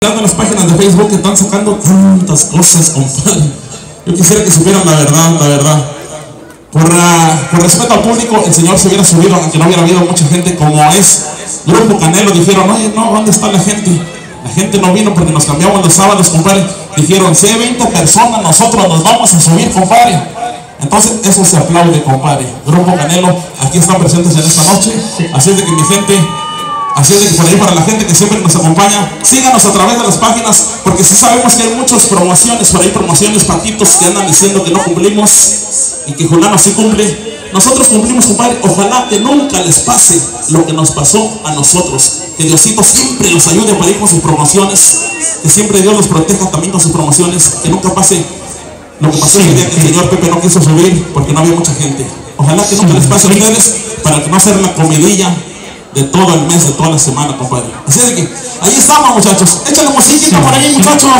En las páginas de Facebook que están sacando tantas cosas, compadre. Yo quisiera que supieran la verdad. Por respeto al público, el Señor se hubiera subido, aunque no hubiera habido mucha gente como es. Grupo Canelo dijeron, oye, no, ¿dónde está la gente? La gente no vino porque nos cambiamos los sábados, compadre. Dijeron, si hay 20 personas, nosotros nos vamos a subir, compadre. Entonces, eso se aplaude, compadre. Grupo Canelo, aquí están presentes en esta noche. Así es de que mi gente... Así es de que por ahí, para la gente que siempre nos acompaña, síganos a través de las páginas, porque sí sabemos que hay muchas promociones, por ahí promociones, patitos que andan diciendo que no cumplimos y que Julano sí cumple. Nosotros cumplimos, compadre. Ojalá que nunca les pase lo que nos pasó a nosotros. Que Diosito siempre los ayude por ahí con sus promociones, que siempre Dios los proteja también con sus promociones, que nunca pase lo que pasó el día que el señor Pepe no quiso subir porque no había mucha gente. Ojalá que nunca les pase a ustedes, para que no hacer la comidilla de todo el mes, de toda la semana, compadre. Así de que ahí estamos, muchachos. Échale musiquita por ahí, muchachos.